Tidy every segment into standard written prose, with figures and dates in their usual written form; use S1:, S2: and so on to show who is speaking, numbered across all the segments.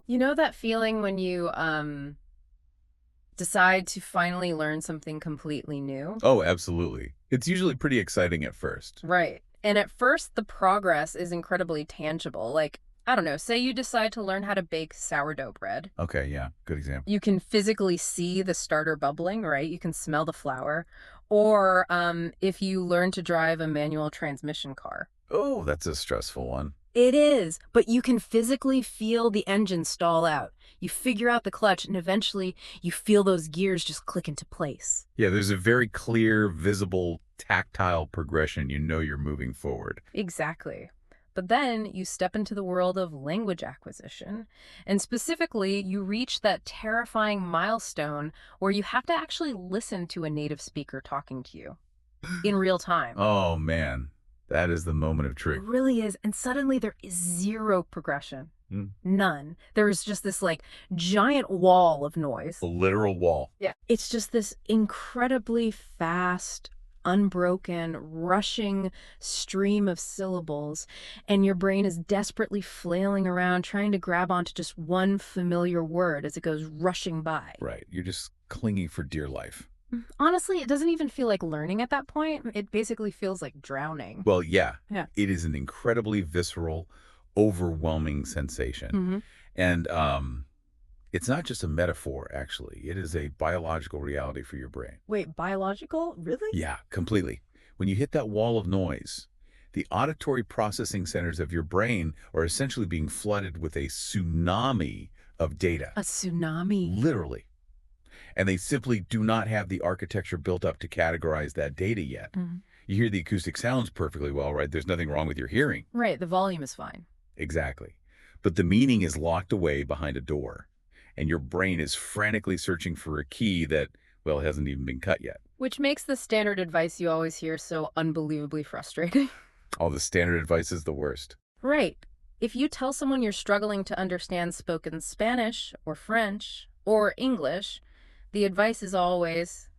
S1: You know that feeling when you decide to finally learn something completely new?
S2: Oh, absolutely. It's usually pretty exciting at first.
S1: Right. And at first, the progress is incredibly tangible. Like, I don't know, say you decide to learn how to bake sourdough bread.
S2: Okay, yeah, good example.
S1: You can physically see the starter bubbling, right? You can smell the flour. Or if you learn to drive a manual transmission car.
S2: Oh, that's a stressful one.
S1: It is, but you can physically feel the engine stall out. You figure out the clutch, and eventually you feel those gears just click into place.
S2: Yeah, there's a very clear, visible, tactile progression. You know you're moving forward.
S1: Exactly. But then you step into the world of language acquisition, and specifically, you reach that terrifying milestone where you have to actually listen to a native speaker talking to you in real time.
S2: Oh, man, that is the moment of
S1: It
S2: truth.
S1: really is. And suddenly there is zero progression.
S2: Mm.
S1: None. There's just this like giant wall of
S2: A
S1: noise.
S2: literal wall.
S1: Yeah. It's just this incredibly fast, unbroken, rushing stream of syllables, and your brain is desperately flailing around trying to grab onto just one familiar word as it goes rushing by.
S2: Right. You're just clinging for dear life.
S1: Honestly, it doesn't even feel like learning at that point. It basically feels like drowning.
S2: Well, yeah,
S1: Yeah.
S2: it is an incredibly visceral, overwhelming sensation.
S1: Hmm.
S2: And it's not just a metaphor, actually. It is a biological reality for your brain.
S1: Wait, biological? Really?
S2: Yeah, completely. When you hit that wall of noise, the auditory processing centers of your brain are essentially being flooded with a tsunami of data,
S1: A tsunami.
S2: literally. And they simply do not have the architecture built up to categorize that data yet.
S1: Mhm.
S2: You hear the acoustic sounds perfectly well, right? There's nothing wrong with your hearing.
S1: Right, the volume is fine.
S2: Exactly. But the meaning is locked away behind a door, and your brain is frantically searching for a key that, well, hasn't even been cut yet.
S1: Which makes the standard advice you always hear so unbelievably frustrating.
S2: All the standard advice is the worst.
S1: Right. If you tell someone you're struggling to understand spoken Spanish or French or English, the advice is always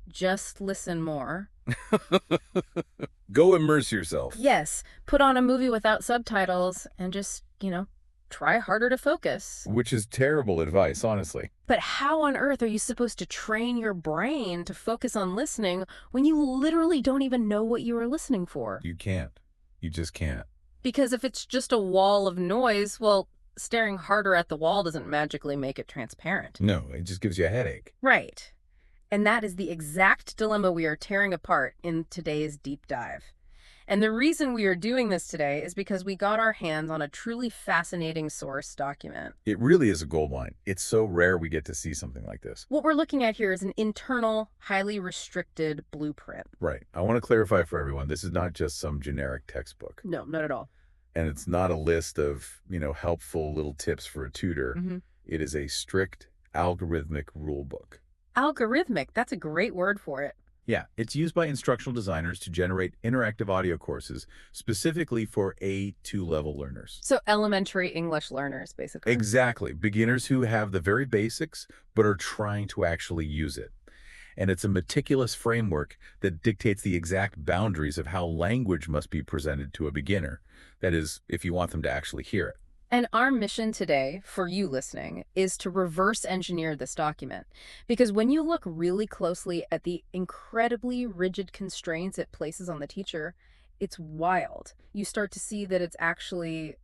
S1: just listen more.
S2: Go immerse yourself.
S1: Yes, put on a movie without subtitles and just, try harder to focus.
S2: Which is terrible advice, honestly.
S1: But how on earth are you supposed to train your brain to focus on listening when you literally don't even know what you are listening for?
S2: You can't. You just can't.
S1: Because if it's just a wall of noise, well, staring harder at the wall doesn't magically make it transparent.
S2: No, it just gives you a headache.
S1: Right. And that is the exact dilemma we are tearing apart in today's deep dive. And the reason we are doing this today is because we got our hands on a truly fascinating source document.
S2: It really is a goldmine. It's so rare we get to see something like this.
S1: What we're looking at here is an internal, highly restricted blueprint.
S2: Right. I want to clarify for everyone, this is not just some generic textbook.
S1: No, not at all.
S2: And it's not a list of, helpful little tips for a tutor.
S1: Mm-hmm.
S2: It is a strict algorithmic rule book.
S1: Algorithmic, that's a great word for it.
S2: Yeah, it's used by instructional designers to generate interactive audio courses specifically for A2 level learners.
S1: So elementary English learners, basically.
S2: Exactly. Beginners who have the very basics but are trying to actually use it. And it's a meticulous framework that dictates the exact boundaries of how language must be presented to a beginner. That is, if you want them to actually hear it.
S1: And our mission today, for you listening, is to reverse engineer this document. Because when you look really closely at the incredibly rigid constraints it places on the teacher, it's wild. You start to see that it's actually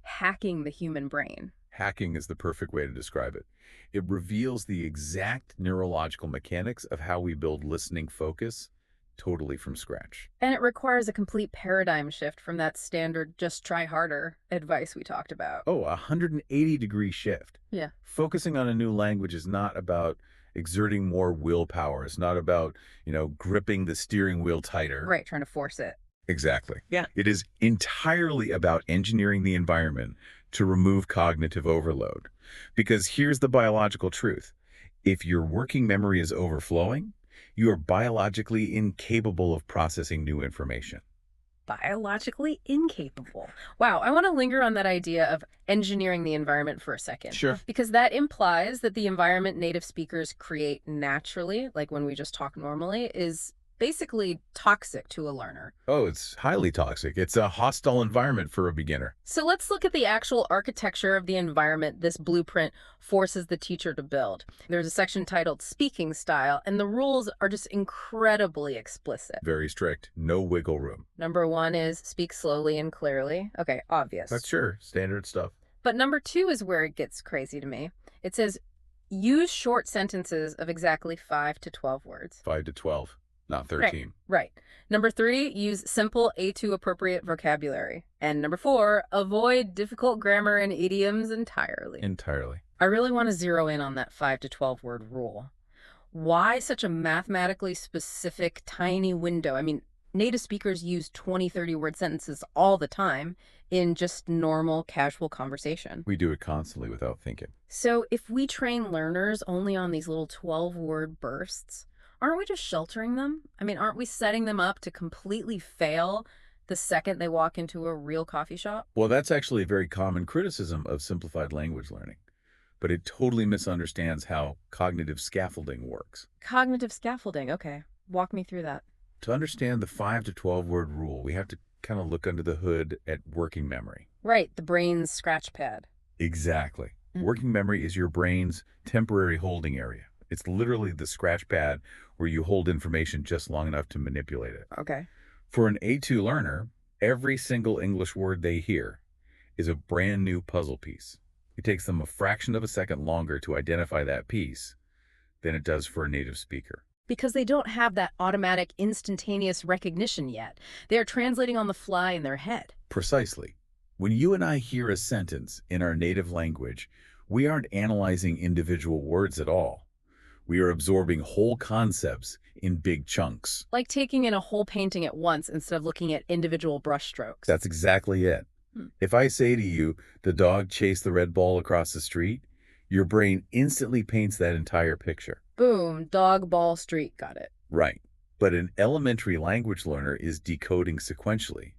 S1: hacking the human brain.
S2: Hacking is the perfect way to describe it. It reveals the exact neurological mechanics of how we build listening focus totally from scratch.
S1: And it requires a complete paradigm shift from that standard just try harder advice we talked about.
S2: Oh, a 180-degree shift.
S1: Yeah.
S2: Focusing on a new language is not about exerting more willpower. It's not about, gripping the steering wheel tighter.
S1: Right, trying to force it.
S2: Exactly.
S1: Yeah.
S2: It is entirely about engineering the environment to remove cognitive overload. Because here's the biological truth. If your working memory is overflowing, you are biologically incapable of processing new information.
S1: Biologically incapable. Wow, I want to linger on that idea of engineering the environment for a second.
S2: Sure.
S1: Because that implies that the environment native speakers create naturally, like when we just talk normally, is basically toxic to a learner.
S2: Oh, it's highly toxic. It's a hostile environment for a beginner.
S1: So let's look at the actual architecture of the environment this blueprint forces the teacher to build. There's a section titled Speaking Style, and the rules are just incredibly explicit.
S2: Very strict. No wiggle room.
S1: Number one is speak slowly and clearly. Okay,
S2: That's
S1: obvious.
S2: sure. Standard stuff.
S1: But number two is where it gets crazy to me. It says use short sentences of exactly 5 to 12 words.
S2: 5 to 12, not
S1: Right,
S2: 13.
S1: right. Number three, use simple A2 appropriate vocabulary. And number four, avoid difficult grammar and idioms entirely.
S2: Entirely.
S1: I really want to zero in on that 5 to 12 word rule. Why such a mathematically specific tiny window? I mean, native speakers use 20, 30 word sentences all the time in just normal, casual conversation.
S2: We do it constantly without thinking.
S1: So if we train learners only on these little 12-word bursts, aren't we just sheltering them? I mean, aren't we setting them up to completely fail the second they walk into a real coffee shop?
S2: Well, that's actually a very common criticism of simplified language learning, but it totally misunderstands how cognitive scaffolding works.
S1: Cognitive scaffolding. Okay. Walk me through that.
S2: To understand the 5 to 12 word rule, we have to kind of look under the hood at working memory.
S1: Right. The brain's scratch pad.
S2: Exactly.
S1: Mm.
S2: Working memory is your brain's temporary holding area. It's literally the scratch pad where you hold information just long enough to manipulate it.
S1: Okay.
S2: For an A2 learner, every single English word they hear is a brand new puzzle piece. It takes them a fraction of a second longer to identify that piece than it does for a native speaker.
S1: Because they don't have that automatic instantaneous recognition yet. They are translating on the fly in their head.
S2: Precisely. When you and I hear a sentence in our native language, we aren't analyzing individual words at all. We are absorbing whole concepts in big chunks.
S1: Like taking in a whole painting at once instead of looking at individual brushstrokes.
S2: That's exactly it.
S1: Hmm.
S2: If I say to you, the dog chased the red ball across the street, your brain instantly paints that entire picture.
S1: Boom, dog, ball, street, got it.
S2: Right. But an elementary language learner is decoding sequentially,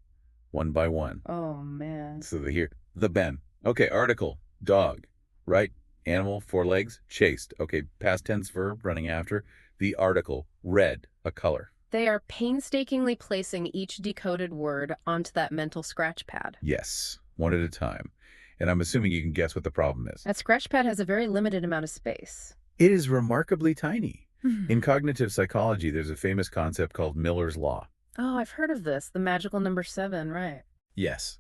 S2: one by one.
S1: Oh, man.
S2: So they hear the Ben. Okay, article, dog, right? Animal, 4 legs, chased. Okay, past tense verb, running after. The article, red, a color.
S1: They are painstakingly placing each decoded word onto that mental scratch pad.
S2: Yes, one at a time. And I'm assuming you can guess what the problem is.
S1: That scratch pad has a very limited amount of space.
S2: It is remarkably tiny. In cognitive psychology, there's a famous concept called Miller's Law.
S1: Oh, I've heard of this. The magical number 7, right.
S2: Yes.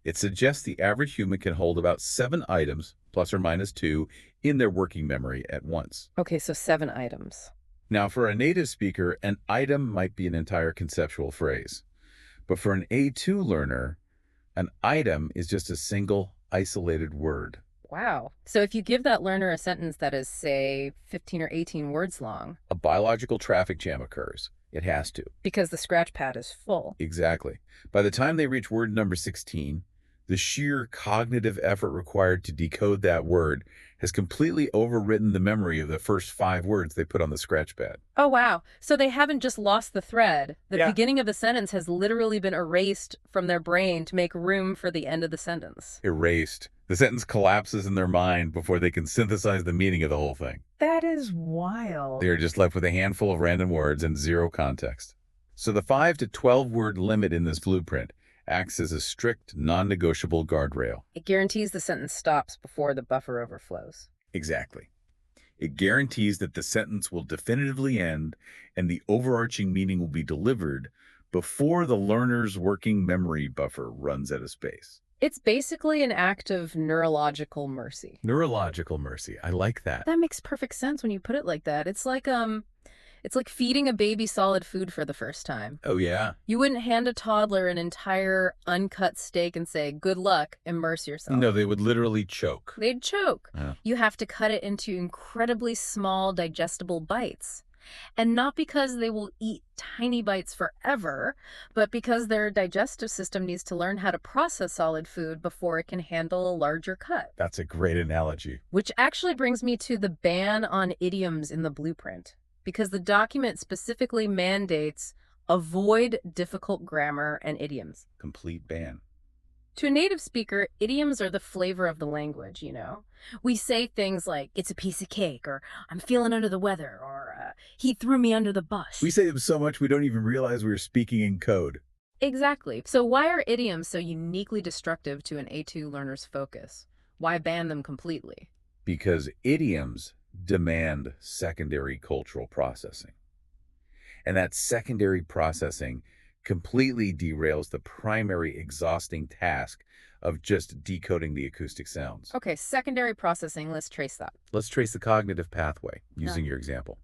S2: It suggests the average human can hold about 7 items, plus or minus 2, in their working memory at once.
S1: Okay, so 7 items.
S2: Now, for a native speaker, an item might be an entire conceptual phrase. But for an A2 learner, an item is just a single, isolated word.
S1: Wow. So if you give that learner a sentence that is, say, 15 or 18 words long,
S2: A biological traffic jam occurs. It has to.
S1: because the scratch pad is full.
S2: Exactly. By the time they reach word number 16, the sheer cognitive effort required to decode that word has completely overwritten the memory of the first 5 words they put on the scratch pad.
S1: Oh, wow. So they haven't just lost the thread. The
S2: Yeah.
S1: beginning of the sentence has literally been erased from their brain to make room for the end of the sentence.
S2: Erased. The sentence collapses in their mind before they can synthesize the meaning of the whole thing.
S1: That is wild.
S2: They are just left with a handful of random words and zero context. So the 5 to 12 word limit in this blueprint acts as a strict, non-negotiable guardrail.
S1: It guarantees the sentence stops before the buffer overflows.
S2: Exactly. It guarantees that the sentence will definitively end and the overarching meaning will be delivered before the learner's working memory buffer runs out of space.
S1: It's basically an act of neurological mercy.
S2: Neurological mercy. I like that.
S1: That makes perfect sense when you put it like that. It's like feeding a baby solid food for the first time.
S2: Oh, yeah.
S1: You wouldn't hand a toddler an entire uncut steak and say, "Good luck, immerse yourself."
S2: No, they would literally choke.
S1: They'd choke.
S2: Yeah.
S1: You have to cut it into incredibly small, digestible bites. And not because they will eat tiny bites forever, but because their digestive system needs to learn how to process solid food before it can handle a larger cut.
S2: That's a great analogy.
S1: Which actually brings me to the ban on idioms in the blueprint, because the document specifically mandates avoid difficult grammar and idioms.
S2: Complete ban.
S1: To a native speaker, idioms are the flavor of the language, you know? We say things like, it's a piece of cake, or I'm feeling under the weather, or he threw me under the
S2: We
S1: bus.
S2: say them so much we don't even realize we're speaking in code.
S1: Exactly. So why are idioms so uniquely destructive to an A2 learner's focus? Why ban them completely?
S2: Because idioms demand secondary cultural processing. And that secondary processing completely derails the primary exhausting task of just decoding the acoustic sounds.
S1: Okay, secondary processing, let's trace that.
S2: Let's trace the cognitive pathway
S1: Yeah.
S2: using your example.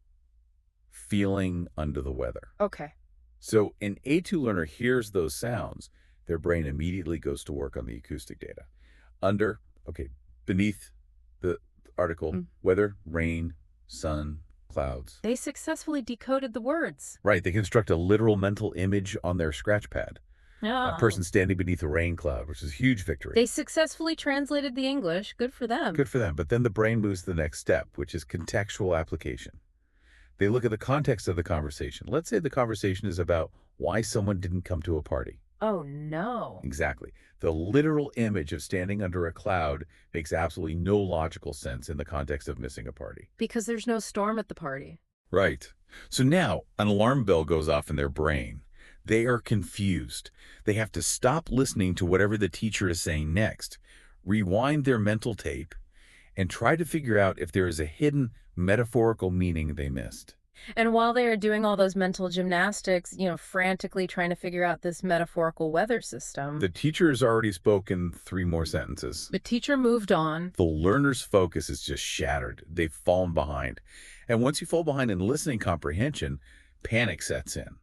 S2: Feeling under the weather.
S1: Okay.
S2: So an A2 learner hears those sounds, their brain immediately goes to work on the acoustic data. Under, okay, beneath the article,
S1: Mm.
S2: weather, rain, sun, clouds.
S1: They successfully decoded the words.
S2: Right, they construct a literal mental image on their scratch pad. A
S1: Oh.
S2: person standing beneath a rain cloud, which is a huge victory.
S1: They successfully translated the English. Good for them.
S2: Good for them. But then the brain moves to the next step, which is contextual application. They look at the context of the conversation. Let's say the conversation is about why someone didn't come to a party.
S1: Oh, no.
S2: Exactly. The literal image of standing under a cloud makes absolutely no logical sense in the context of missing a party.
S1: Because there's no storm at the party.
S2: Right. So now an alarm bell goes off in their brain. They are confused. They have to stop listening to whatever the teacher is saying next, rewind their mental tape, and try to figure out if there is a hidden metaphorical meaning they missed.
S1: And while they are doing all those mental gymnastics, frantically trying to figure out this metaphorical weather system,
S2: The teacher has already spoken 3 more sentences.
S1: the teacher moved on.
S2: The learner's focus is just shattered. They've fallen behind. And once you fall behind in listening comprehension, panic sets in.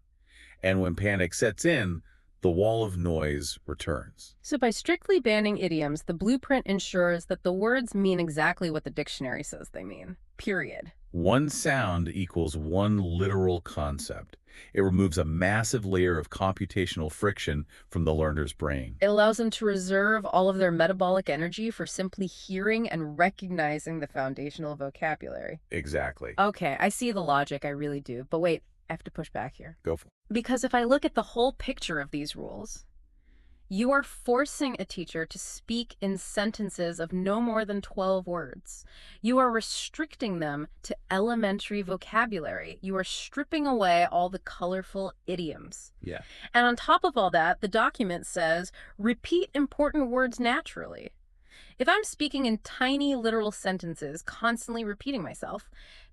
S2: And when panic sets in, the wall of noise returns.
S1: So by strictly banning idioms, the blueprint ensures that the words mean exactly what the dictionary says they mean. Period.
S2: One sound equals one literal concept. It removes a massive layer of computational friction from the learner's brain.
S1: It allows them to reserve all of their metabolic energy for simply hearing and recognizing the foundational vocabulary.
S2: Exactly.
S1: Okay, I see the logic, I really do. But wait, I have to push back here.
S2: Go for it.
S1: Because if I look at the whole picture of these rules, you are forcing a teacher to speak in sentences of no more than 12 words. You are restricting them to elementary vocabulary. You are stripping away all the colorful idioms.
S2: Yeah.
S1: And on top of all that, the document says, repeat important words naturally. If I'm speaking in tiny literal sentences, constantly repeating myself,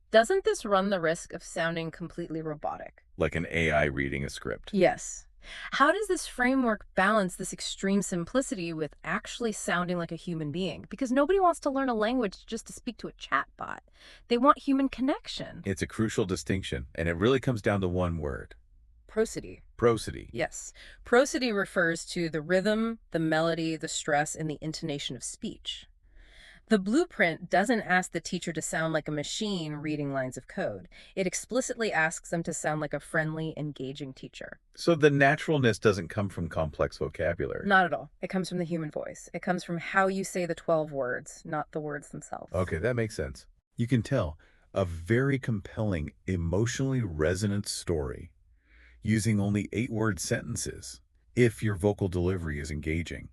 S1: doesn't this run the risk of sounding completely robotic?
S2: Like an AI reading a script.
S1: Yes. How does this framework balance this extreme simplicity with actually sounding like a human being? Because nobody wants to learn a language just to speak to a chatbot. They want human connection.
S2: It's a crucial distinction, and it really comes down to one word.
S1: Prosody.
S2: Prosody.
S1: Yes. Prosody refers to the rhythm, the melody, the stress, and the intonation of speech. The blueprint doesn't ask the teacher to sound like a machine reading lines of code. It explicitly asks them to sound like a friendly, engaging teacher.
S2: So the naturalness doesn't come from complex vocabulary.
S1: Not at all. It comes from the human voice. It comes from how you say the 12 words, not the words themselves.
S2: Okay, that makes sense. You can tell a very compelling, emotionally resonant story using only 8-word sentences if your vocal delivery is engaging.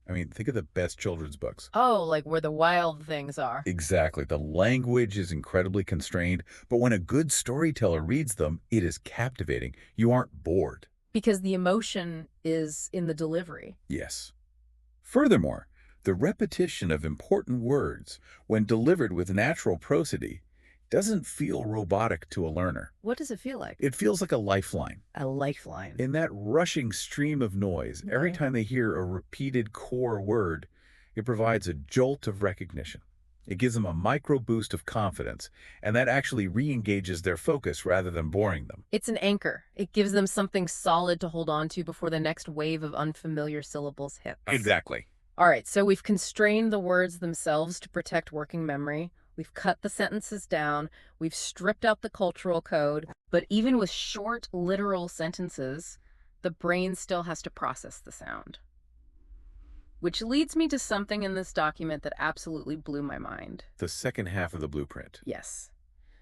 S2: I mean, think of the best children's books.
S1: Oh, like where the wild things are.
S2: Exactly. The language is incredibly constrained, but when a good storyteller reads them, it is captivating. You aren't bored.
S1: Because the emotion is in the delivery.
S2: Yes. Furthermore, the repetition of important words, when delivered with natural prosody, doesn't feel robotic to a learner.
S1: What does it feel like?
S2: It feels like a lifeline.
S1: A lifeline.
S2: In that rushing stream of noise, every
S1: Okay.
S2: time they hear a repeated core word, it provides a jolt of recognition. It gives them a micro boost of confidence, and that actually re-engages their focus rather than boring them.
S1: It's an anchor. It gives them something solid to hold on to before the next wave of unfamiliar syllables hits.
S2: Exactly.
S1: All right, so we've constrained the words themselves to protect working memory. We've cut the sentences down. We've stripped out the cultural code. But even with short, literal sentences, the brain still has to process the sound. Which leads me to something in this document that absolutely blew my mind.
S2: The second half of the blueprint.
S1: Yes.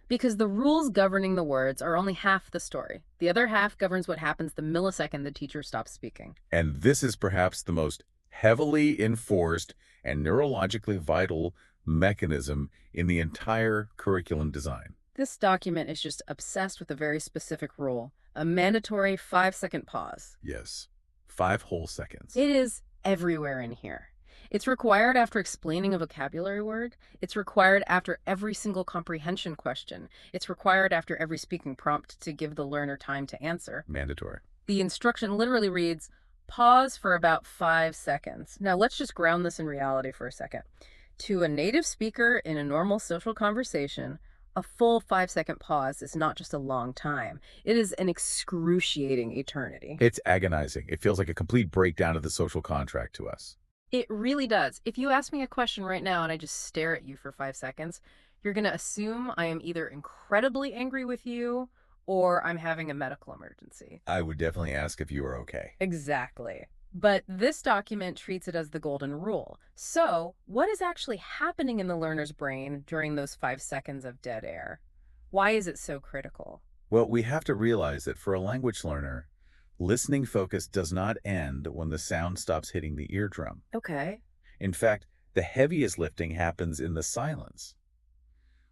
S1: Because the rules governing the words are only half the story. The other half governs what happens the millisecond the teacher stops speaking.
S2: And this is perhaps the most heavily enforced and neurologically vital mechanism in the entire curriculum design.
S1: This document is just obsessed with a very specific rule, a mandatory 5-second pause.
S2: Yes. 5 whole seconds.
S1: It is everywhere in here. It's required after explaining a vocabulary word. It's required after every single comprehension question. It's required after every speaking prompt to give the learner time to answer.
S2: Mandatory.
S1: The instruction literally reads, pause for about 5 seconds. Now let's just ground this in reality for a second. To a native speaker in a normal social conversation, a full 5-second pause is not just a long time. It is an excruciating eternity.
S2: It's agonizing. It feels like a complete breakdown of the social contract to us.
S1: It really does. If you ask me a question right now and I just stare at you for 5 seconds, you're going to assume I am either incredibly angry with you or I'm having a medical emergency.
S2: I would definitely ask if you were okay.
S1: Exactly. But this document treats it as the golden rule. So, what is actually happening in the learner's brain during those 5 seconds of dead air? Why is it so critical?
S2: Well, we have to realize that for a language learner, listening focus does not end when the sound stops hitting the eardrum.
S1: Okay.
S2: In fact, the heaviest lifting happens in the silence.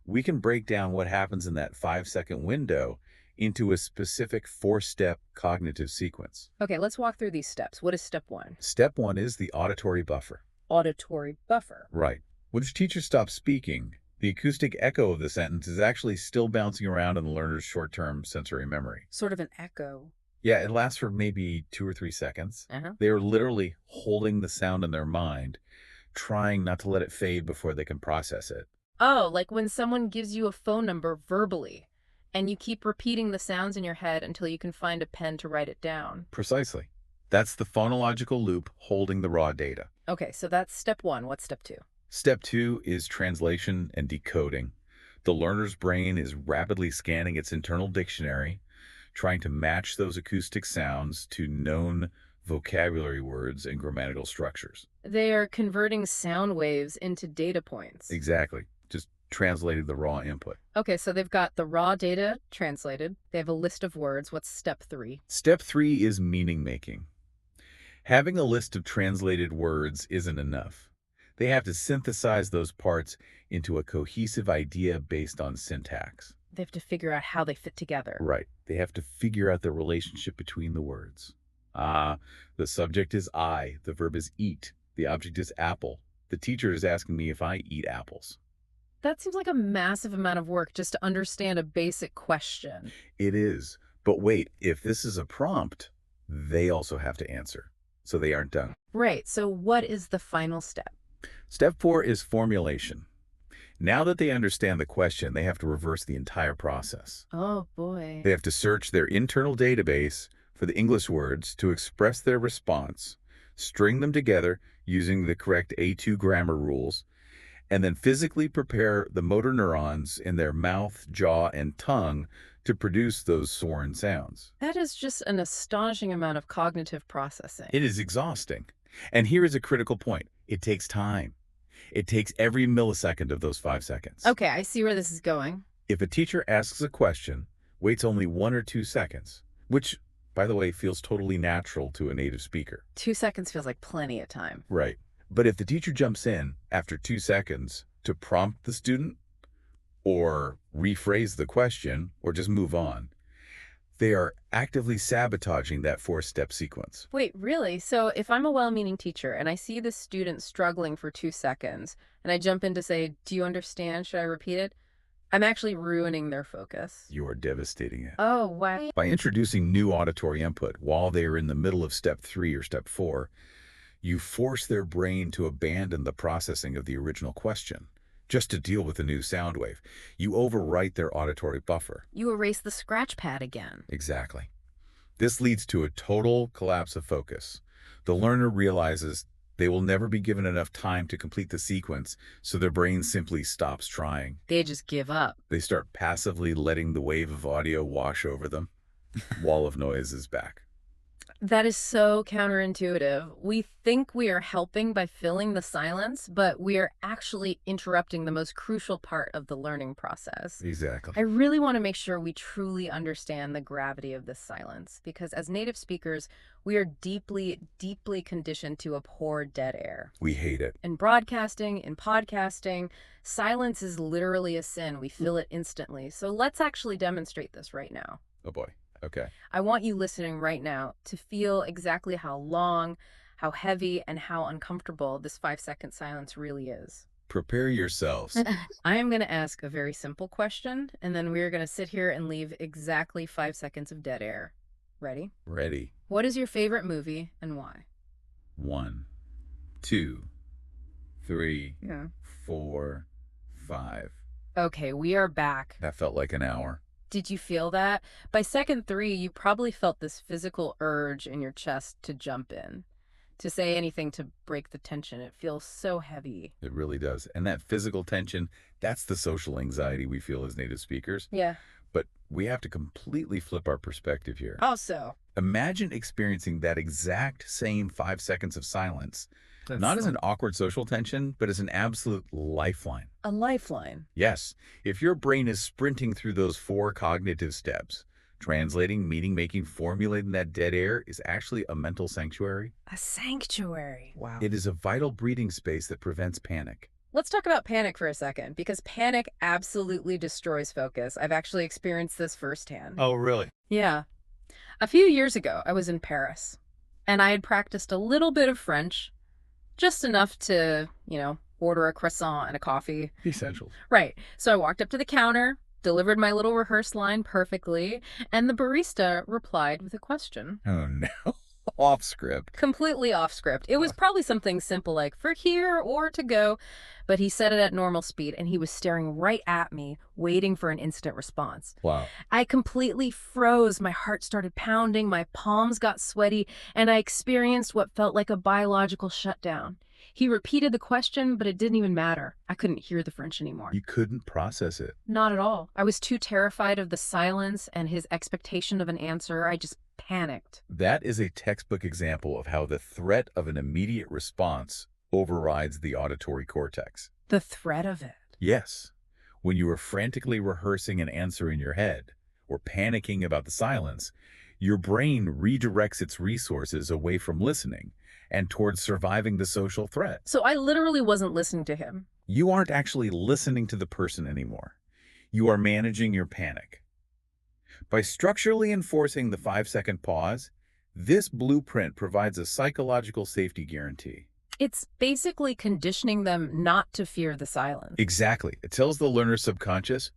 S2: We can break down what happens in that 5-second window into a specific 4-step cognitive sequence.
S1: Okay, let's walk through these steps. What is step 1?
S2: Step 1 is the auditory buffer.
S1: Auditory buffer.
S2: Right. When the teacher stops speaking, the acoustic echo of the sentence is actually still bouncing around in the learner's short-term sensory memory.
S1: Sort of an echo.
S2: Yeah, it lasts for maybe 2 or 3 seconds.
S1: Uh-huh.
S2: They are literally holding the sound in their mind, trying not to let it fade before they can process it.
S1: Oh, like when someone gives you a phone number verbally, and you keep repeating the sounds in your head until you can find a pen to write it down.
S2: Precisely. That's the phonological loop holding the raw data.
S1: Okay, so that's step 1. What's step 2?
S2: Step 2 is translation and decoding. The learner's brain is rapidly scanning its internal dictionary, trying to match those acoustic sounds to known vocabulary words and grammatical structures.
S1: They are converting sound waves into data points.
S2: Exactly. Just translating the raw input.
S1: Okay, so they've got the raw data translated. They have a list of words. What's step 3?
S2: Step 3 is meaning making. Having a list of translated words isn't enough. They have to synthesize those parts into a cohesive idea based on syntax.
S1: They have to figure out how they fit together.
S2: Right. They have to figure out the relationship between the words. The subject is I, the verb is eat, the object is apple. The teacher is asking me if I eat apples.
S1: That seems like a massive amount of work just to understand a basic question.
S2: It is. But wait, if this is a prompt, they also have to answer. So they aren't done.
S1: Right, so what is the final step?
S2: Step 4 is formulation. Now that they understand the question, they have to reverse the entire process.
S1: Oh, boy.
S2: They have to search their internal database for the English words to express their response, string them together using the correct A2 grammar rules, and then physically prepare the motor neurons in their mouth, jaw, and tongue to produce those sworn sounds.
S1: That is just an astonishing amount of cognitive processing.
S2: It is exhausting. And here is a critical point. It takes time. It takes every millisecond of those 5 seconds.
S1: Okay, I see where this is going.
S2: If a teacher asks a question, waits only 1 or 2 seconds, which, by the way, feels totally natural to a native speaker.
S1: 2 seconds feels like plenty of time.
S2: Right. But if the teacher jumps in after 2 seconds to prompt the student or rephrase the question or just move on, they are actively sabotaging that 4-step sequence.
S1: Wait, really? So if I'm a well-meaning teacher and I see the student struggling for 2 seconds and I jump in to say, do you understand? Should I repeat it? I'm actually ruining their focus.
S2: You are devastating it.
S1: Oh, wow.
S2: By introducing new auditory input while they are in the middle of step 3 or step 4, you force their brain to abandon the processing of the original question just to deal with a new sound wave. You overwrite their auditory buffer.
S1: You erase the scratch pad again.
S2: Exactly. This leads to a total collapse of focus. The learner realizes they will never be given enough time to complete the sequence, so their brain simply stops trying.
S1: They just give up.
S2: They start passively letting the wave of audio wash over them. Wall of noise is back.
S1: That is so counterintuitive. We think we are helping by filling the silence, but we are actually interrupting the most crucial part of the learning process.
S2: Exactly.
S1: I really want to make sure we truly understand the gravity of this silence because as native speakers, we are deeply, deeply conditioned to abhor dead air.
S2: We hate it.
S1: In broadcasting, in podcasting, silence is literally a sin. We feel it instantly. So let's actually demonstrate this right now.
S2: Oh boy. Okay.
S1: I want you listening right now to feel exactly how long, how heavy, and how uncomfortable this 5 second silence really is.
S2: Prepare yourselves.
S1: I am going to ask a very simple question, and then we are going to sit here and leave exactly 5 seconds of dead air. Ready?
S2: Ready.
S1: What is your favorite movie and why?
S2: 1, 2, 3,
S1: Yeah.
S2: 4, 5.
S1: Okay, we are back.
S2: That felt like an hour.
S1: Did you feel that? By second 3, you probably felt this physical urge in your chest to jump in, to say anything to break the tension. It feels so heavy.
S2: It really does. And that physical tension, that's the social anxiety we feel as native speakers.
S1: Yeah.
S2: But we have to completely flip our perspective here.
S1: Also,
S2: Imagine experiencing that exact same 5 seconds of silence, not as an awkward social tension, but as an absolute lifeline.
S1: a lifeline.
S2: Yes, if your brain is sprinting through those 4 cognitive steps, translating, meaning, making, formulating that dead air is actually a mental sanctuary.
S1: A sanctuary. Wow.
S2: It is a vital breathing space that prevents panic.
S1: Let's talk about panic for a second, because panic absolutely destroys focus. I've actually experienced this firsthand.
S2: Oh, really?
S1: Yeah. A few years ago, I was in Paris, and I had practiced a little bit of French, just enough to, order a croissant and a coffee.
S2: Essentials.
S1: Right. So I walked up to the counter, delivered my little rehearsed line perfectly, and the barista replied with a question.
S2: Oh, no. Off script.
S1: Completely off script. It was probably something simple like for here or to go, but he said it at normal speed and he was staring right at me, waiting for an instant response.
S2: Wow.
S1: I completely froze. My heart started pounding, my palms got sweaty, and I experienced what felt like a biological shutdown. He repeated the question, but it didn't even matter. I couldn't hear the French anymore.
S2: You couldn't process it.
S1: Not at all. I was too terrified of the silence and his expectation of an answer. I just panicked.
S2: That is a textbook example of how the threat of an immediate response overrides the auditory cortex.
S1: The threat of it.
S2: Yes, when you are frantically rehearsing an answer in your head or panicking about the silence, your brain redirects its resources away from listening and towards surviving the social threat.
S1: So I literally wasn't listening to him.
S2: You aren't actually listening to the person anymore. You are managing your panic. By structurally enforcing the 5-second pause, this blueprint provides a psychological safety guarantee.
S1: It's basically conditioning them not to fear the silence.
S2: Exactly. It tells the learner's subconscious,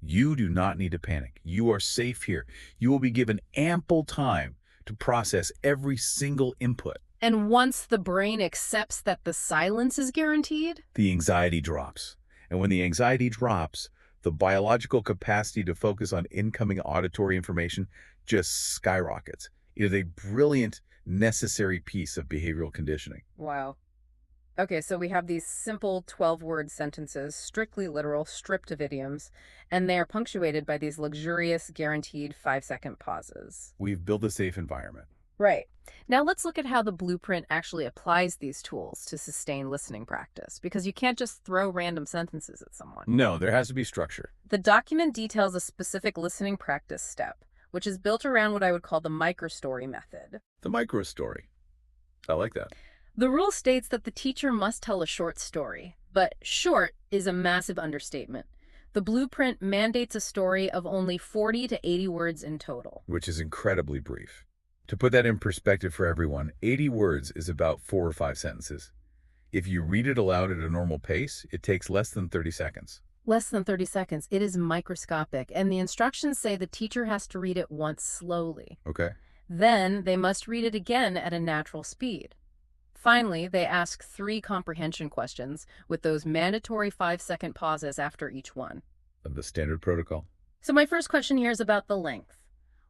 S2: you do not need to panic. You are safe here. You will be given ample time to process every single input.
S1: And once the brain accepts that the silence is guaranteed,
S2: The anxiety drops. And when the anxiety drops, the biological capacity to focus on incoming auditory information just skyrockets. It is a brilliant, necessary piece of behavioral conditioning.
S1: wow. Okay, so we have these simple 12-word sentences, strictly literal, stripped of idioms, and they are punctuated by these luxurious, guaranteed 5-second pauses.
S2: We've built a safe environment.
S1: Right. Now let's look at how the blueprint actually applies these tools to sustain listening practice, because you can't just throw random sentences at someone.
S2: No, there has to be structure.
S1: The document details a specific listening practice step, which is built around what I would call the microstory method.
S2: The micro story. I like that.
S1: The rule states that the teacher must tell a short story, but short is a massive understatement. The blueprint mandates a story of only 40 to 80 words in total.
S2: Which is incredibly brief. To put that in perspective for everyone, 80 words is about 4 or 5 sentences. If you read it aloud at a normal pace, it takes less than 30 seconds.
S1: Less than 30 seconds. It is microscopic, and the instructions say the teacher has to read it once slowly.
S2: Okay?
S1: Then they must read it again at a natural speed. Finally, they ask 3 comprehension questions with those mandatory 5-second pauses after each one.
S2: The standard protocol.
S1: So my first question here is about the length.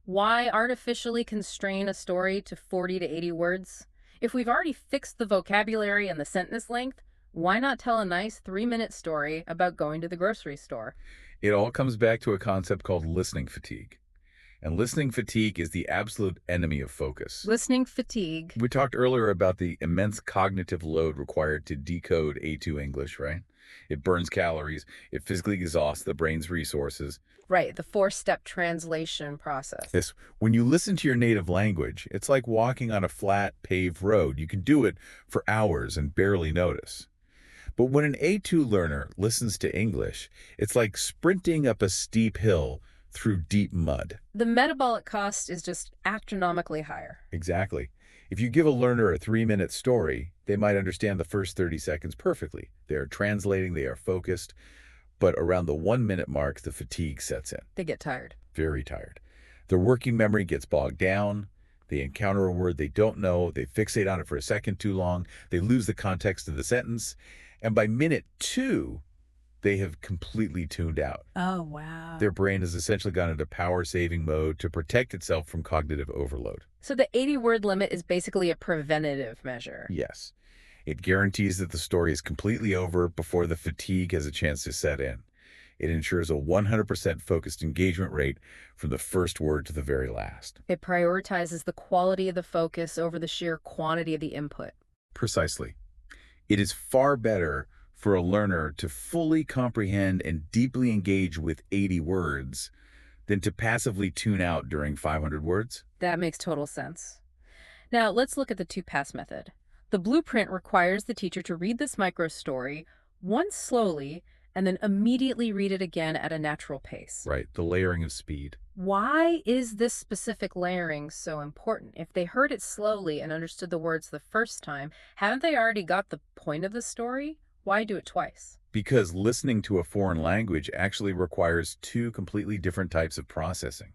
S1: Why artificially constrain a story to 40 to 80 words? If we've already fixed the vocabulary and the sentence length, why not tell a nice 3-minute story about going to the grocery store?
S2: It all comes back to a concept called listening fatigue. And listening fatigue is the absolute enemy of focus.
S1: Listening fatigue.
S2: We talked earlier about the immense cognitive load required to decode A2 English, right? It burns calories, it physically exhausts the brain's resources.
S1: Right, the four-step translation process.
S2: This, when you listen to your native language, it's like walking on a flat, paved road. You can do it for hours and barely notice. But when an A2 learner listens to English, it's like sprinting up a steep hill through deep mud.
S1: The metabolic cost is just astronomically higher.
S2: Exactly. If you give a learner a 3-minute story, they might understand the first 30 seconds perfectly. They are translating, they are focused, but around the 1-minute mark, the fatigue sets in.
S1: They get tired.
S2: Very tired. Their working memory gets bogged down. They encounter a word they don't know. They fixate on it for a second too long. They lose the context of the sentence. And by minute 2, they have completely tuned out.
S1: Oh, wow.
S2: Their brain has essentially gone into power-saving mode to protect itself from cognitive overload.
S1: So the 80-word limit is basically a preventative measure.
S2: Yes. It guarantees that the story is completely over before the fatigue has a chance to set in. It ensures a 100% focused engagement rate from the first word to the very last.
S1: It prioritizes the quality of the focus over the sheer quantity of the input.
S2: Precisely. It is far better for a learner to fully comprehend and deeply engage with 80 words than to passively tune out during 500 words.
S1: That makes total sense. Now, let's look at the two-pass method. The blueprint requires the teacher to read this micro-story once slowly and then immediately read it again at a natural pace.
S2: Right, the layering of speed.
S1: Why is this specific layering so important? If they heard it slowly and understood the words the first time, haven't they already got the point of the story? Why do it twice?
S2: Because listening to a foreign language actually requires two completely different types of processing.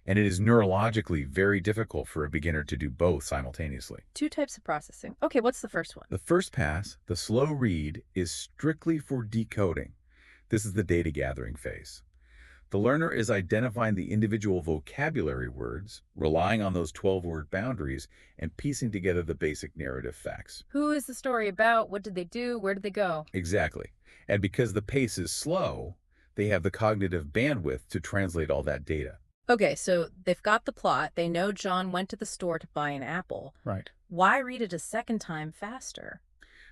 S2: And it is neurologically very difficult for a beginner to do both simultaneously.
S1: Two types of processing. Okay, what's the first one?
S2: The first pass, the slow read, is strictly for decoding. This is the data gathering phase. The learner is identifying the individual vocabulary words, relying on those 12-word boundaries, and piecing together the basic narrative facts.
S1: Who is the story about? What did they do? Where did they go?
S2: Exactly. And because the pace is slow, they have the cognitive bandwidth to translate all that data.
S1: Okay, so they've got the plot. They know John went to the store to buy an apple.
S2: Right.
S1: Why read it a second time faster?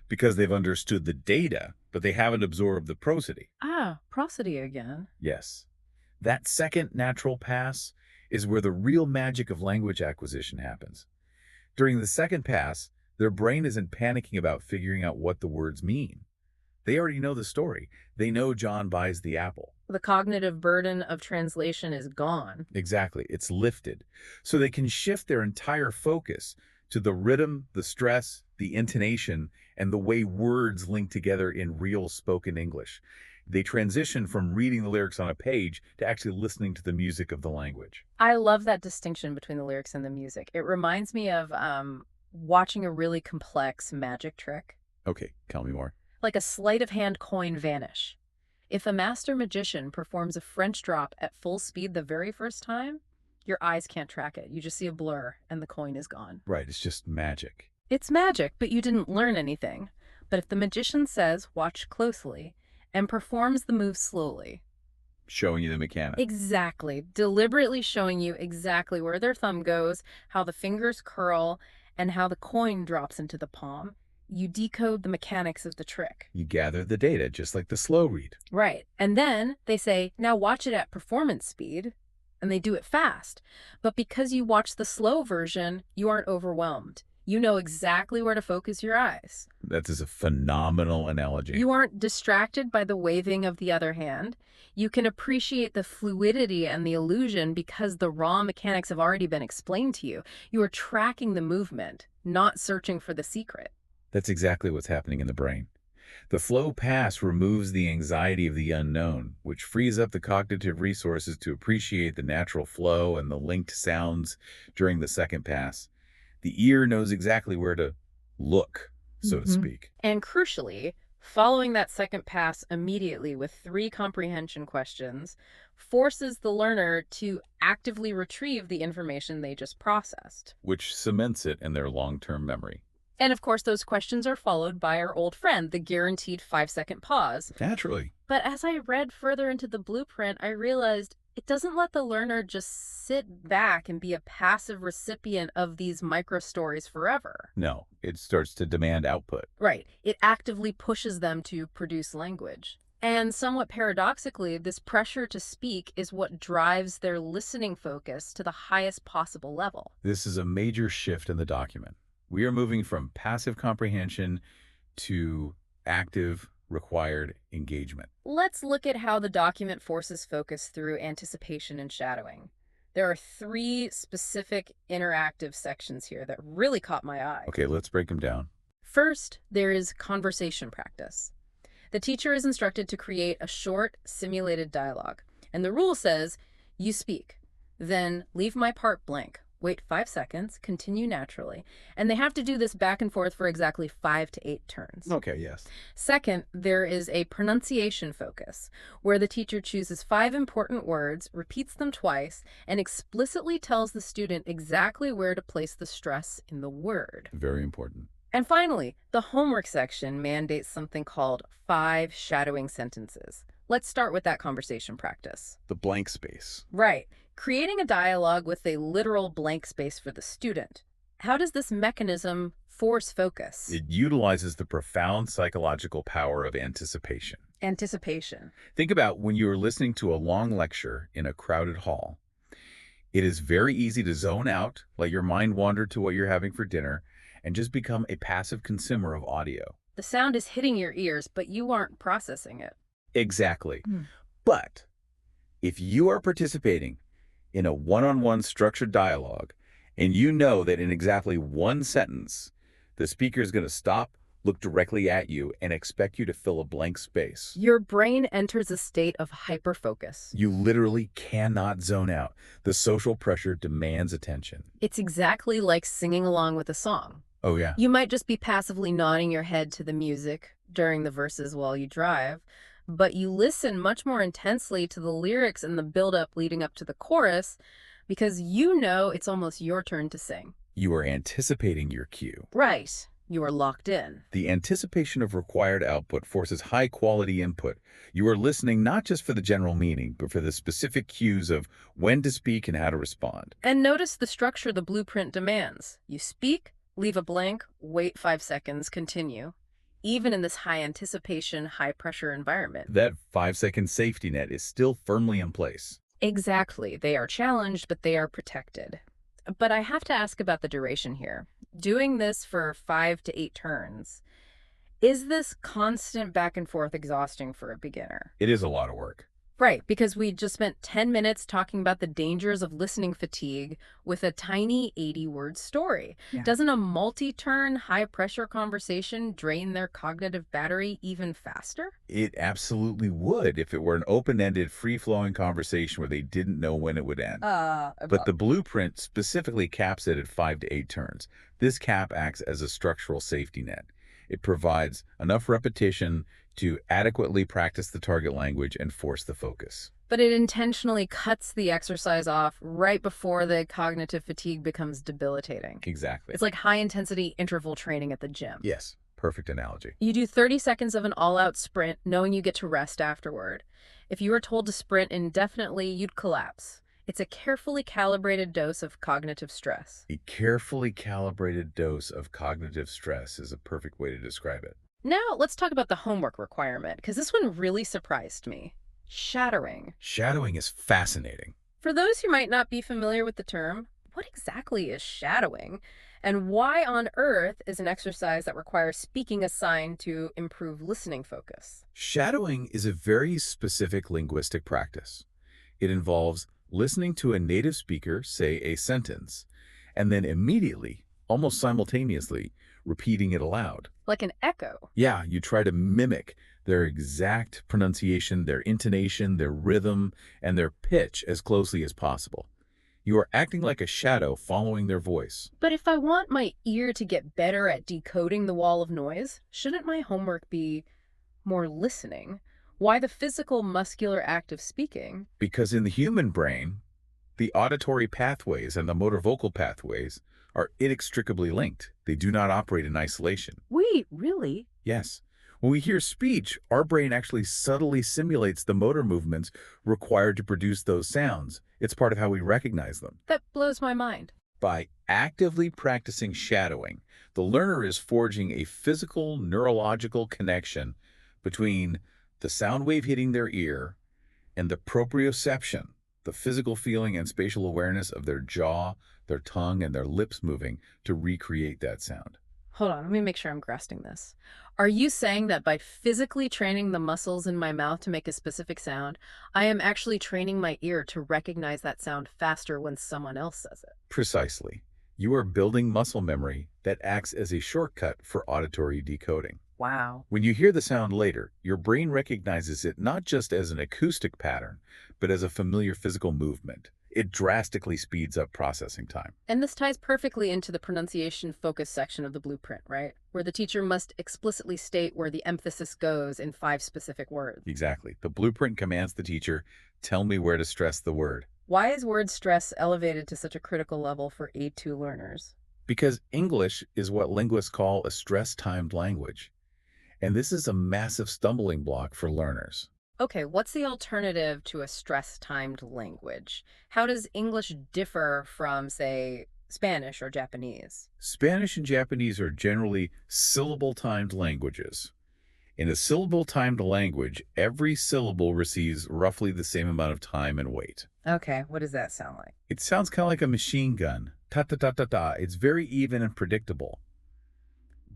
S2: Because they've understood the data, but they haven't absorbed the prosody.
S1: Ah, prosody again.
S2: Yes. That second natural pass is where the real magic of language acquisition happens. During the second pass, their brain isn't panicking about figuring out what the words mean. They already know the story. They know John buys the apple.
S1: The cognitive burden of translation is gone.
S2: Exactly. It's lifted. So they can shift their entire focus to the rhythm, the stress, the intonation, and the way words link together in real spoken English. They transition from reading the lyrics on a page to actually listening to the music of the language.
S1: I love that distinction between the lyrics and the music. It reminds me of watching a really complex magic trick,
S2: Okay, tell me more.
S1: like a sleight of hand coin vanish. If a master magician performs a French drop at full speed the very first time, your eyes can't track it. You just see a blur and the coin is gone.
S2: Right, it's just magic.
S1: It's magic, but you didn't learn anything. But if the magician says, watch closely, and performs the move slowly,
S2: Showing you the mechanic.
S1: exactly, deliberately showing you exactly where their thumb goes, how the fingers curl, and how the coin drops into the palm, you decode the mechanics of the trick.
S2: You gather the data, just like the slow read.
S1: Right. And then they say, now watch it at performance speed, and they do it fast. But because you watch the slow version, you aren't overwhelmed. You know exactly where to focus your eyes.
S2: That is a phenomenal analogy.
S1: You aren't distracted by the waving of the other hand. You can appreciate the fluidity and the illusion because the raw mechanics have already been explained to you. You are tracking the movement, not searching for the secret.
S2: That's exactly what's happening in the brain. The flow pass removes the anxiety of the unknown, which frees up the cognitive resources to appreciate the natural flow and the linked sounds during the second pass. The ear knows exactly where to look, so to speak.
S1: And crucially, following that second pass immediately with 3 comprehension questions forces the learner to actively retrieve the information they just processed.
S2: Which cements it in their long-term memory.
S1: And of course, those questions are followed by our old friend, the guaranteed 5-second pause.
S2: Naturally.
S1: But as I read further into the blueprint, I realized It doesn't let the learner just sit back and be a passive recipient of these micro stories forever.
S2: No, it starts to demand output.
S1: Right. It actively pushes them to produce language. And somewhat paradoxically, this pressure to speak is what drives their listening focus to the highest possible level.
S2: This is a major shift in the document. We are moving from passive comprehension to active, required engagement.
S1: Let's look at how the document forces focus through anticipation and shadowing. There are three specific interactive sections here that really caught my eye.
S2: Okay, let's break them down.
S1: First, there is conversation practice. The teacher is instructed to create a short, simulated dialogue. And the rule says, you speak, then leave my part blank. Wait 5 seconds, continue naturally. And they have to do this back and forth for exactly 5 to 8 turns.
S2: Okay, yes.
S1: Second, there is a pronunciation focus, where the teacher chooses 5 important words, repeats them twice, and explicitly tells the student exactly where to place the stress in the word.
S2: Very important.
S1: And finally, the homework section mandates something called 5 shadowing sentences. Let's start with that conversation practice.
S2: The blank space.
S1: Right, creating a dialogue with a literal blank space for the student. How does this mechanism force focus?
S2: It utilizes the profound psychological power of anticipation.
S1: Anticipation.
S2: Think about when you are listening to a long lecture in a crowded hall. It is very easy to zone out, let your mind wander to what you're having for dinner, and just become a passive consumer of audio.
S1: The sound is hitting your ears, but you aren't processing it.
S2: Exactly.
S1: Hmm.
S2: But if you are participating in a one-on-one structured dialogue, and you know that in exactly one sentence, the speaker is going to stop, look directly at you, and expect you to fill a blank space,
S1: Your brain enters a state of hyperfocus.
S2: you literally cannot zone out. The social pressure demands attention.
S1: It's exactly like singing along with a song.
S2: Oh, yeah.
S1: You might just be passively nodding your head to the music during the verses while you drive, but you listen much more intensely to the lyrics and the build-up leading up to the chorus because you know it's almost your turn to sing.
S2: You are anticipating your cue.
S1: Right. You are locked in.
S2: The anticipation of required output forces high-quality input. You are listening not just for the general meaning, but for the specific cues of when to speak and how to respond.
S1: And notice the structure the blueprint demands. You speak, leave a blank, wait 5 seconds, continue. Even in this high anticipation, high pressure environment.
S2: That 5-second safety net is still firmly in place.
S1: Exactly. They are challenged, but they are protected. But I have to ask about the duration here. Doing this for 5 to 8 turns, is this constant back and forth exhausting for a beginner?
S2: It is a lot of work.
S1: Right, because we just spent 10 minutes talking about the dangers of listening fatigue with a tiny 80-word story.
S2: Yeah.
S1: Doesn't a multi-turn, high-pressure conversation drain their cognitive battery even faster?
S2: It absolutely would if it were an open-ended, free-flowing conversation where they didn't know when it would end. But the blueprint specifically caps it at 5 to 8 turns. This cap acts as a structural safety net. It provides enough repetition to adequately practice the target language and force the focus.
S1: But it intentionally cuts the exercise off right before the cognitive fatigue becomes debilitating.
S2: Exactly.
S1: It's like high-intensity interval training at the gym.
S2: Yes, perfect analogy.
S1: You do 30 seconds of an all-out sprint, knowing you get to rest afterward. If you were told to sprint indefinitely, you'd collapse. It's a carefully calibrated dose of cognitive stress.
S2: A carefully calibrated dose of cognitive stress is a perfect way to describe it.
S1: Now, let's talk about the homework requirement, because this one really surprised me. Shadowing.
S2: Shadowing is fascinating.
S1: For those who might not be familiar with the term, what exactly is shadowing? And why on earth is an exercise that requires speaking assigned to improve listening focus?
S2: Shadowing is a very specific linguistic practice. It involves listening to a native speaker say a sentence, and then immediately, almost simultaneously, repeating it aloud.
S1: Like an echo.
S2: Yeah, you try to mimic their exact pronunciation, their intonation, their rhythm, and their pitch as closely as possible. You are acting like a shadow following their voice.
S1: But if I want my ear to get better at decoding the wall of noise, shouldn't my homework be more listening? Why the physical, muscular act of speaking?
S2: Because in the human brain, the auditory pathways and the motor vocal pathways are inextricably linked. They do not operate in isolation.
S1: Wait, really?
S2: Yes, When we hear speech, our brain actually subtly simulates the motor movements required to produce those sounds. It's part of how we recognize them.
S1: That blows my mind.
S2: By actively practicing shadowing, the learner is forging a physical neurological connection between the sound wave hitting their ear and the proprioception, the physical feeling and spatial awareness of their jaw, their tongue, and their lips moving to recreate that sound.
S1: Hold on, let me make sure I'm grasping this. Are you saying that by physically training the muscles in my mouth to make a specific sound, I am actually training my ear to recognize that sound faster when someone else says it?
S2: Precisely. You are building muscle memory that acts as a shortcut for auditory decoding.
S1: Wow.
S2: When you hear the sound later, your brain recognizes it not just as an acoustic pattern, but as a familiar physical movement. It drastically speeds up processing time.
S1: And this ties perfectly into the pronunciation focus section of the blueprint, right? Where the teacher must explicitly state where the emphasis goes in 5 specific words.
S2: Exactly. The blueprint commands the teacher, tell me where to stress the word.
S1: Why is word stress elevated to such a critical level for A2 learners?
S2: Because English is what linguists call a stress-timed language. And this is a massive stumbling block for learners.
S1: Okay, what's the alternative to a stress-timed language? How does English differ from, say, Spanish or Japanese?
S2: Spanish and Japanese are generally syllable-timed languages. In a syllable-timed language, every syllable receives roughly the same amount of time and weight.
S1: Okay, what does that sound like?
S2: It sounds kind of like a machine gun. Ta-ta-ta-ta-ta. It's very even and predictable.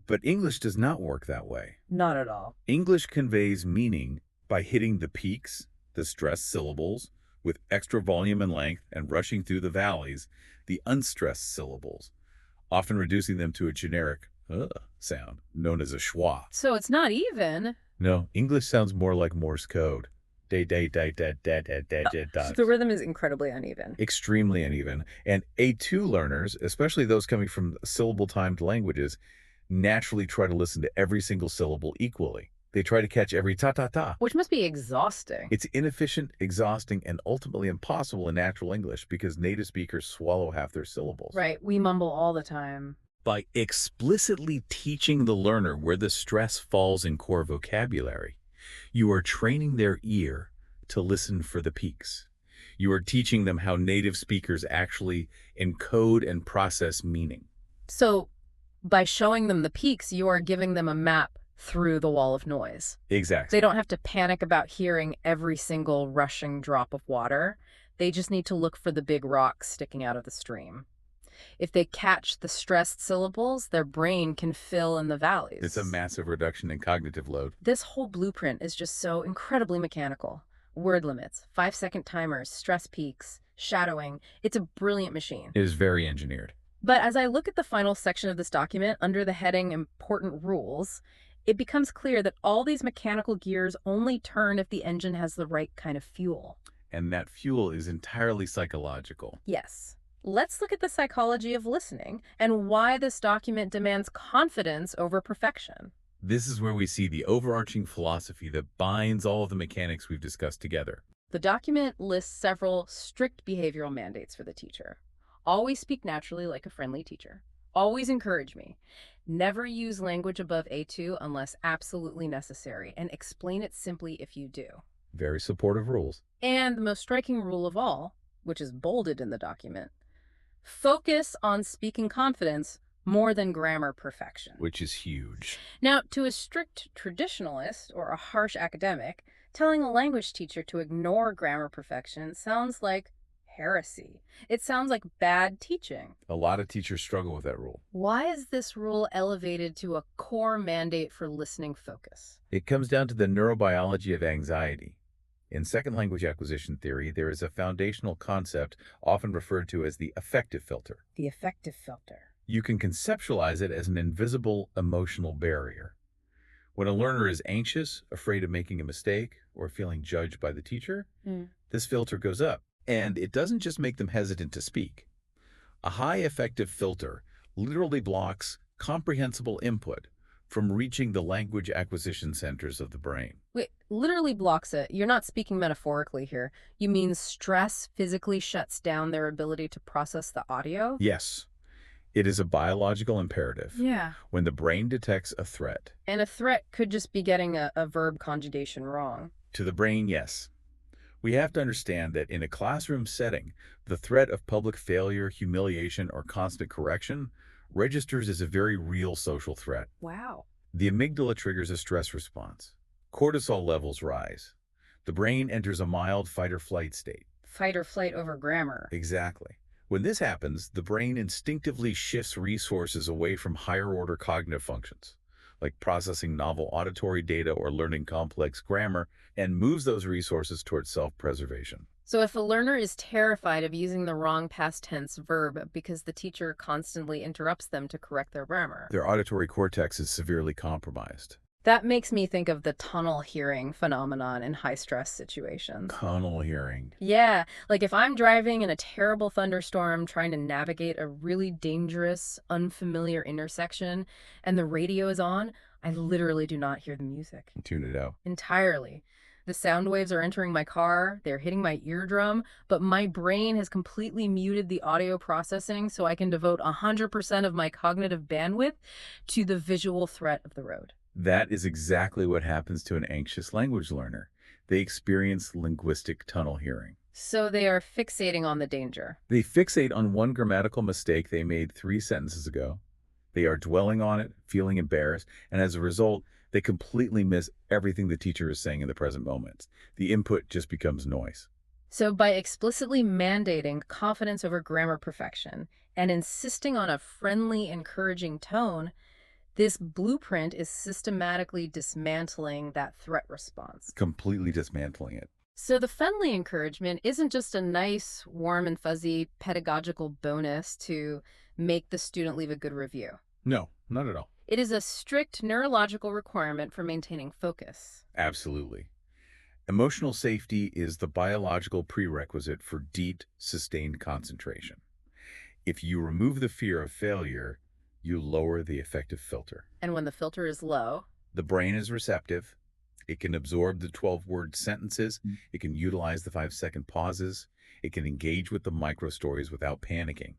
S2: But English does not work that way.
S1: Not at all.
S2: English conveys meaning by hitting the peaks, the stressed syllables, with extra volume and length, and rushing through the valleys, the unstressed syllables, often reducing them to a generic sound known as a schwa.
S1: So it's not even.
S2: No, English sounds more like Morse code. Day, day, day, day, day, day, day, day,
S1: So the rhythm is incredibly uneven.
S2: extremely uneven. And A2 learners, especially those coming from syllable-timed languages, naturally try to listen to every single syllable equally. They try to catch every ta-ta-ta.
S1: Which must be exhausting.
S2: It's inefficient, exhausting, and ultimately impossible in natural English because native speakers swallow half their syllables.
S1: Right, we mumble all the time.
S2: By explicitly teaching the learner where the stress falls in core vocabulary, you are training their ear to listen for the peaks. You are teaching them how native speakers actually encode and process meaning.
S1: So by showing them the peaks, you are giving them a map through the wall of noise.
S2: Exactly.
S1: They don't have to panic about hearing every single rushing drop of water. They just need to look for the big rocks sticking out of the stream. If they catch the stressed syllables, their brain can fill in the valleys.
S2: It's a massive reduction in cognitive load.
S1: This whole blueprint is just so incredibly mechanical. Word limits, 5-second timers, stress peaks, shadowing. It's a brilliant machine.
S2: It is very engineered.
S1: But as I look at the final section of this document under the heading Important Rules, it becomes clear that all these mechanical gears only turn if the engine has the right kind of fuel.
S2: And that fuel is entirely psychological.
S1: Yes. Let's look at the psychology of listening and why this document demands confidence over perfection.
S2: This is where we see the overarching philosophy that binds all of the mechanics we've discussed together.
S1: The document lists several strict behavioral mandates for the teacher. Always speak naturally like a friendly teacher. Always encourage me. Never use language above A2 unless absolutely necessary, and explain it simply if you do.
S2: Very supportive rules.
S1: And the most striking rule of all, which is bolded in the document, focus on speaking confidence more than grammar perfection.
S2: Which is huge.
S1: Now, to a strict traditionalist or a harsh academic, telling a language teacher to ignore grammar perfection sounds like heresy. It sounds like bad teaching.
S2: A lot of teachers struggle with that rule.
S1: Why is this rule elevated to a core mandate for listening focus?
S2: It comes down to the neurobiology of anxiety. In second language acquisition theory, there is a foundational concept often referred to as the affective filter.
S1: The affective filter.
S2: You can conceptualize it as an invisible emotional barrier. When a learner is anxious, afraid of making a mistake, or feeling judged by the teacher, this filter goes up. And it doesn't just make them hesitant to speak. A high affective filter literally blocks comprehensible input from reaching the language acquisition centers of the brain.
S1: Wait, literally blocks it. You're not speaking metaphorically here. You mean stress physically shuts down their ability to process the audio?
S2: Yes, It is a biological imperative.
S1: Yeah.
S2: When the brain detects a threat,
S1: And a threat could just be getting a verb conjugation wrong.
S2: to the brain, yes. We have to understand that in a classroom setting, the threat of public failure, humiliation, or constant correction registers as a very real social threat.
S1: Wow.
S2: The amygdala triggers a stress response. Cortisol levels rise. The brain enters a mild fight or flight state.
S1: Fight or flight over grammar.
S2: Exactly. When this happens, the brain instinctively shifts resources away from higher-order cognitive functions, like processing novel auditory data or learning complex grammar, and moves those resources towards self-preservation.
S1: So if a learner is terrified of using the wrong past tense verb because the teacher constantly interrupts them to correct their grammar,
S2: Their auditory cortex is severely compromised.
S1: that makes me think of the tunnel hearing phenomenon in high-stress situations.
S2: Tunnel hearing.
S1: Yeah, like if I'm driving in a terrible thunderstorm trying to navigate a really dangerous, unfamiliar intersection and the radio is on, I literally do not hear the music
S2: Tune it out.
S1: entirely. The sound waves are entering my car, they're hitting my eardrum, but my brain has completely muted the audio processing so I can devote 100% of my cognitive bandwidth to the visual threat of the road.
S2: That is exactly what happens to an anxious language learner. They experience linguistic tunnel hearing.
S1: So they are fixating on the danger.
S2: They fixate on one grammatical mistake they made 3 sentences ago. They are dwelling on it, feeling embarrassed, and as a result, they completely miss everything the teacher is saying in the present moment. The input just becomes noise.
S1: So, by explicitly mandating confidence over grammar perfection and insisting on a friendly, encouraging tone, this blueprint is systematically dismantling that threat response.
S2: Completely dismantling it.
S1: So, the friendly encouragement isn't just a nice, warm, and fuzzy pedagogical bonus to make the student leave a good review.
S2: No, not at all.
S1: It is a strict neurological requirement for maintaining focus.
S2: Absolutely. Emotional safety is the biological prerequisite for deep, sustained concentration. If you remove the fear of failure, you lower the affective filter.
S1: And when the filter is low,
S2: The brain is receptive. It can absorb the 12-word sentences. It can utilize the 5-second pauses. It can engage with the micro-stories without panicking.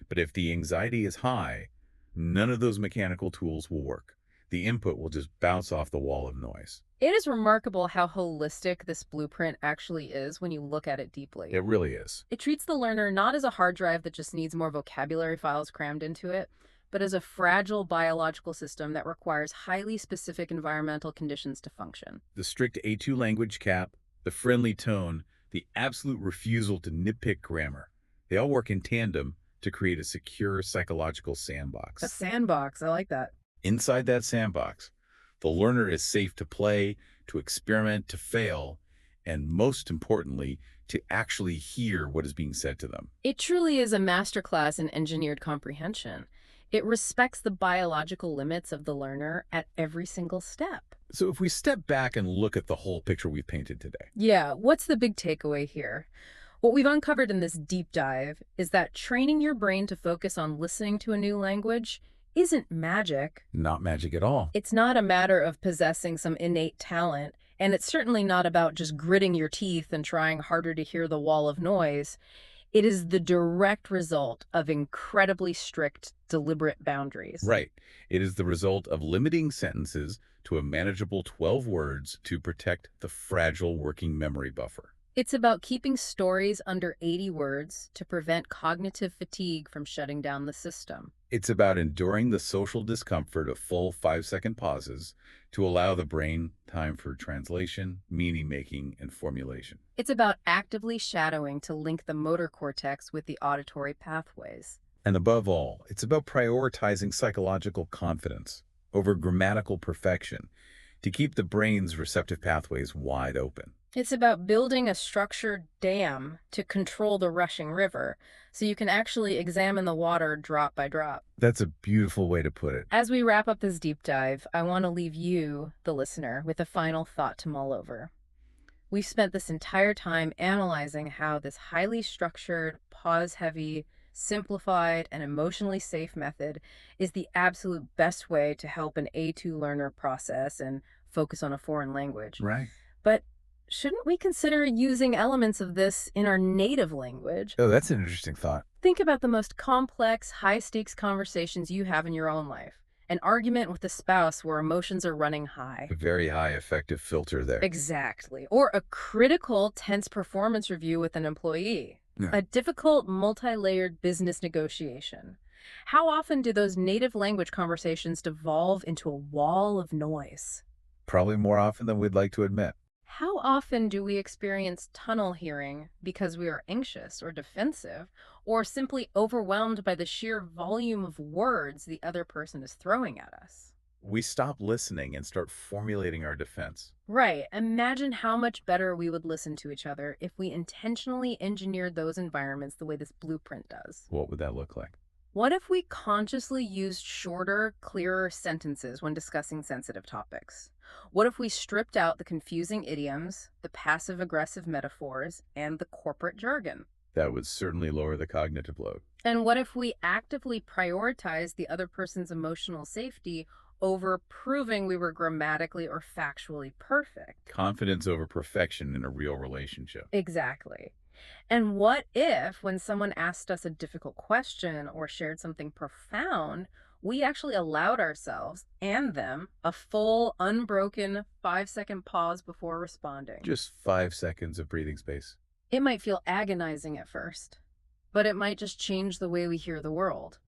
S2: But if the anxiety is high, none of those mechanical tools will work. The input will just bounce off the wall of noise.
S1: it is remarkable how holistic this blueprint actually is when you look at it deeply.
S2: It really is.
S1: It treats the learner not as a hard drive that just needs more vocabulary files crammed into it, but as a fragile biological system that requires highly specific environmental conditions to function.
S2: The strict A2 language cap, the friendly tone, the absolute refusal to nitpick grammar, they all work in tandem to create a secure psychological sandbox.
S1: A sandbox, I like that.
S2: Inside that sandbox, the learner is safe to play, to experiment, to fail, and most importantly, to actually hear what is being said to them.
S1: It truly is a masterclass in engineered comprehension. It respects the biological limits of the learner at every single step.
S2: So if we step back and look at the whole picture we've painted today,
S1: Yeah, what's the big takeaway here? What we've uncovered in this deep dive is that training your brain to focus on listening to a new language isn't magic.
S2: not magic at all.
S1: It's not a matter of possessing some innate talent, and it's certainly not about just gritting your teeth and trying harder to hear the wall of noise. It is the direct result of incredibly strict, deliberate boundaries.
S2: Right. It is the result of limiting sentences to a manageable 12 words to protect the fragile working memory buffer.
S1: It's about keeping stories under 80 words to prevent cognitive fatigue from shutting down the system.
S2: It's about enduring the social discomfort of full 5-second pauses to allow the brain time for translation, meaning making, and formulation.
S1: It's about actively shadowing to link the motor cortex with the auditory pathways.
S2: And above all, it's about prioritizing psychological confidence over grammatical perfection to keep the brain's receptive pathways wide open.
S1: It's about building a structured dam to control the rushing river so you can actually examine the water drop by drop.
S2: That's a beautiful way to put it.
S1: As we wrap up this deep dive, I want to leave you, the listener, with a final thought to mull over. We've spent this entire time analyzing how this highly structured, pause-heavy, simplified, and emotionally safe method is the absolute best way to help an A2 learner process and focus on a foreign language.
S2: Right.
S1: But Shouldn't we consider using elements of this in our native language?
S2: Oh, that's an interesting thought.
S1: Think about the most complex, high stakes conversations you have in your own life. An argument with a spouse where emotions are running high.
S2: A very high effective filter there.
S1: Exactly. Or a critical, tense performance review with an employee.
S2: Yeah.
S1: A difficult, multi layered business negotiation. How often do those native language conversations devolve into a wall of noise?
S2: Probably more often than we'd like to admit.
S1: How often do we experience tunnel hearing because we are anxious or defensive, or simply overwhelmed by the sheer volume of words the other person is throwing at us?
S2: We stop listening and start formulating our defense.
S1: Right. Imagine how much better we would listen to each other if we intentionally engineered those environments the way this blueprint does.
S2: What would that look like?
S1: What if we consciously used shorter, clearer sentences when discussing sensitive topics? What if we stripped out the confusing idioms, the passive aggressive metaphors, and the corporate jargon?
S2: That would certainly lower the cognitive load.
S1: And what if we actively prioritized the other person's emotional safety over proving we were grammatically or factually perfect?
S2: Confidence over perfection in a real relationship.
S1: Exactly. And what if, when someone asked us a difficult question or shared something profound, we actually allowed ourselves and them a full, unbroken 5-second pause before responding?
S2: Just 5 seconds of breathing space.
S1: It might feel agonizing at first, but it might just change the way we hear the world.